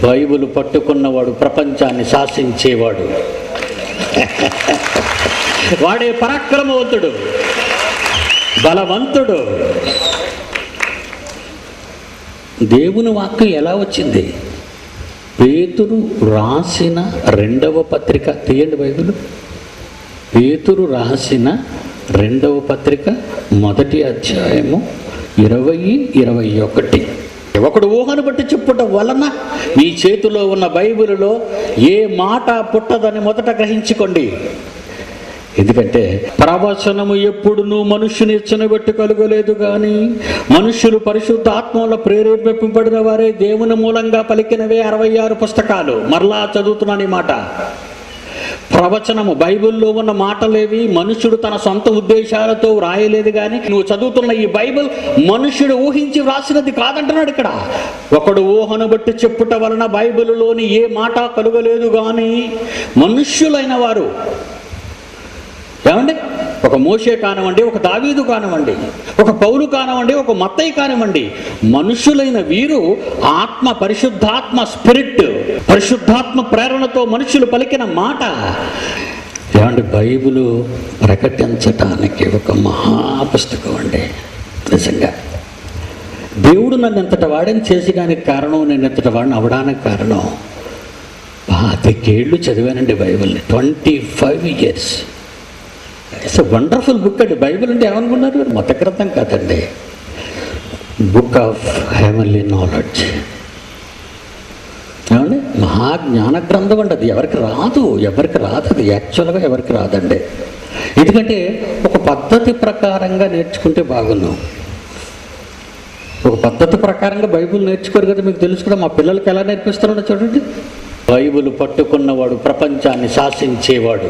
Bible పట్టుకున్నవాడు ప్రపంచాన్ని శాసించేవాడు. వాడే పరాక్రమవంతుడు, బలవంతుడు. దేవుని వాక్యం ఎలా వచ్చింది? పేతురు రాసిన 2వ పత్రిక తీయండి బైబిల్. పేతురు రాసిన 2వ పత్రిక 1వ అధ్యాయము 20-21. ఒకడు ఊహను బట్టి చెప్పుట వలన మీ చేతిలో ఉన్న బైబిలులో ఏ మాట పుట్టదని మొదట గ్రహించుకోండి. ఎందుకంటే ప్రవచనము ఎప్పుడునూ మనుష్యుని ఇచ్చనబెట్టి కలుగలేదు, కానీ మనుష్యులు పరిశుద్ధ ఆత్మలో ప్రేరేపింపబడిన వారే దేవుని మూలంగా పలికినవే 66 పుస్తకాలు. మరలా చదువుతున్నాను ఈ మాట. ప్రవచనము బైబిల్లో ఉన్న మాటలేవి మనుష్యుడు తన సొంత ఉద్దేశాలతో వ్రాయలేదు, కానీ నువ్వు చదువుతున్న ఈ బైబిల్ మనుష్యుడు ఊహించి వ్రాసినది కాదంటున్నాడు ఇక్కడ. ఒకడు ఊహను బట్టి చెప్పుట వలన బైబిలులోని ఏ మాట కలుగలేదు, కానీ మనుష్యులైన వారు, ఏమండి, ఒక మోషే కానివ్వండి, ఒక దావీదు కానివ్వండి, ఒక పౌలు కానివ్వండి, ఒక మత్తయి కానివ్వండి, మనుషులైన వీరు ఆత్మ, పరిశుద్ధాత్మ, స్పిరిట్, పరిశుద్ధాత్మ ప్రేరణతో మనుషులు పలికిన మాట. ఏమండి, బైబిలు ప్రకటించటానికి ఒక మహాపుస్తకం అండి. నిజంగా దేవుడు నన్ను ఎంతటి వాడిని చేసేదానికి కారణం, నేను ఎంతటి వాడిని అవడానికి కారణం 25 ఏళ్ళు చదివానండి బైబిల్ని. 25 years. It's a wonderful book అండి. బైబిల్ అంటే ఏమనుకున్నారు? మత గ్రంథం కాదండి, బుక్ ఆఫ్ హెవెన్లీ నాలెడ్జ్. ఏమండి, మహాజ్ఞాన గ్రంథం అండి. అది ఎవరికి రాదు అది యాక్చువల్గా ఎవరికి రాదండి. ఎందుకంటే ఒక పద్ధతి ప్రకారంగా నేర్చుకుంటే బాగున్నాం. ఒక పద్ధతి ప్రకారంగా బైబిల్ నేర్చుకోరు కదా, మీకు తెలుసు కదా. మా పిల్లలకి ఎలా నేర్పిస్తున్నాడో చూడండి. బైబిల్ పట్టుకున్నవాడు ప్రపంచాన్ని శాసించేవాడు.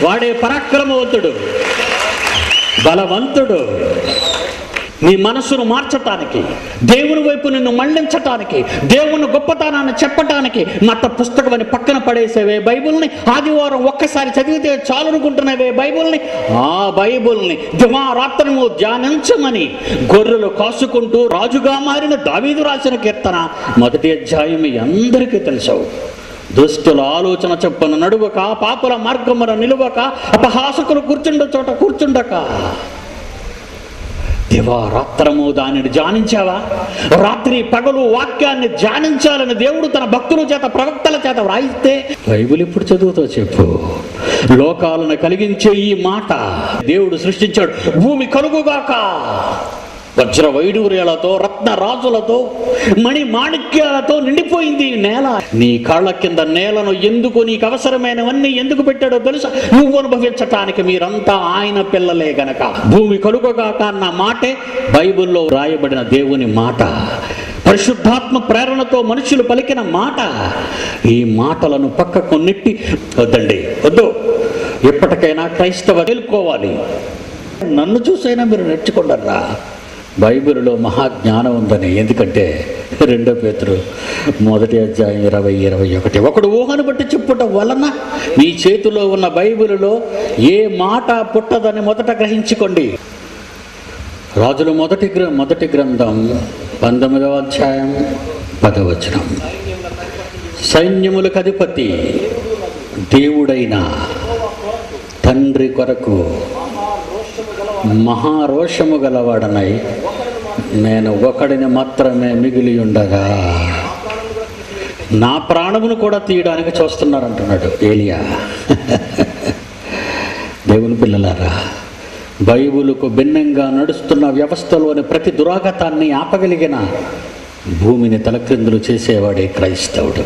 వాడే పరాక్రమవంతుడు, బలవంతుడు. నీ మనసును మార్చటానికి, దేవుని వైపు నిన్ను మళ్లించటానికి, దేవుని గొప్పతనాన్ని చెప్పటానికి మత పుస్తకం అని పక్కన పడేసేవే బైబిల్ని, ఆదివారం ఒక్కసారి చదివితే చాలనుకుంటున్నవే బైబిల్ని, ఆ బైబిల్ని దివారాత్రము ధ్యానించమని గొర్రెలు కాసుకుంటూ రాజుగా మారిన దావీదు రాసిన కీర్తన 1వ అధ్యాయం మీ అందరికీ తెలుసు. దుష్టుల ఆలోచన చొప్పున నడువక, పాపుల మార్గమున నిలువక, అపహాసకులు కూర్చుండ చోట కూర్చుండక. దివారాత్రము దానిని ధ్యానించావా? రాత్రి పగలు వాక్యాన్ని ధ్యానించాలని దేవుడు తన భక్తుల చేత, ప్రవక్తల చేత వ్రాయిస్తే బైబిల్ ఎప్పుడు చదువుతావు చెప్పు? లోకాలను కలిగించే ఈ మాట దేవుడు సృష్టించాడు. భూమి కలుగుగాక, వజ్ర వైడూర్యాలతో, రత్న రాజులతో, మణి మాణిక్యాలతో నిండిపోయింది నేల. నీ కాళ్ళ కింద నేలను ఎందుకు, నీకు అవసరమైనవన్నీ ఎందుకు పెట్టాడో తెలుసా? నువ్వు అనుభవించటానికి. మీరంతా ఆయన పిల్లలే గనక. భూమి కలుగగాక అన్న మాటే బైబిల్లో రాయబడిన దేవుని మాట. పరిశుద్ధాత్మ ప్రేరణతో మనుషులు పలికిన మాట. ఈ మాటలను పక్కకు నెట్టి వద్దండి, వద్దు, ఎప్పటికైనా క్రైస్తవ తెలుసుకోవాలి. నన్ను చూసైనా మీరు నేర్చుకుంటారా? బైబిల్లో మహాజ్ఞానం ఉందని. ఎందుకంటే 2 పేతురు 1వ అధ్యాయం 20-21. ఒకడు ఊహను బట్టి చెప్పుట వలన మీ చేతిలో ఉన్న బైబిలులో ఏ మాట పుట్టదని మొదట గ్రహించుకోండి. రాజుల మొదటి గ్రంథం 19వ అధ్యాయం 10వ వచనం. సైన్యములకు అధిపతి దేవుడైన తండ్రి కొరకు మహారోషము గలవాడనై నేను ఒకడిని మాత్రమే మిగిలి ఉండగా నా ప్రాణమును కూడా తీయడానికి చూస్తున్నారంటున్నాడు ఏలియా. దేవుని పిల్లలారా, బైబిలుకు భిన్నంగా నడుస్తున్న వ్యవస్థలోని ప్రతి దురాగతాన్ని ఆపగలిగిన, భూమిని తలక్రిందులు చేసేవాడే క్రైస్తవుడు.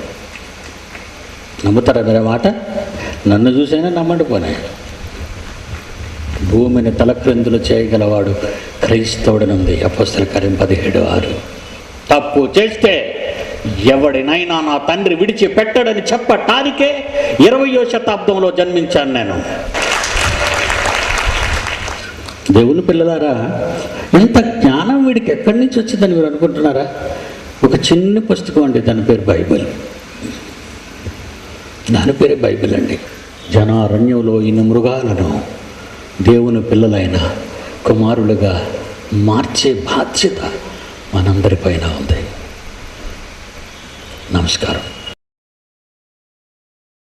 నమ్ముతారా మీరు మాట? నన్ను చూసైనా నమ్మండి పోనీ. భూమిని తలక్రిందులు చేయగలవాడు క్రైస్తవుడనుంది అపోస్తల కార్యం 17:6. తప్పు చేస్తే ఎవడినైనా నా తండ్రి విడిచి పెట్టడని చెప్పటానికే 20వ శతాబ్దంలో జన్మించాను నేను. దేవుని పిల్లలారా, ఇంత జ్ఞానం వీడికి ఎక్కడి నుంచి వచ్చిందని మీరు అనుకుంటున్నారా? ఒక చిన్న పుస్తకం అండి, దాని పేరు బైబిల్. దాని పేరే బైబిల్ అండి. జనారణ్యంలో ఇన్ని మృగాలను దేవుని పిల్లలైన కుమారులుగా మార్చే బాధ్యత మనందరిపైన ఉంది. నమస్కారం.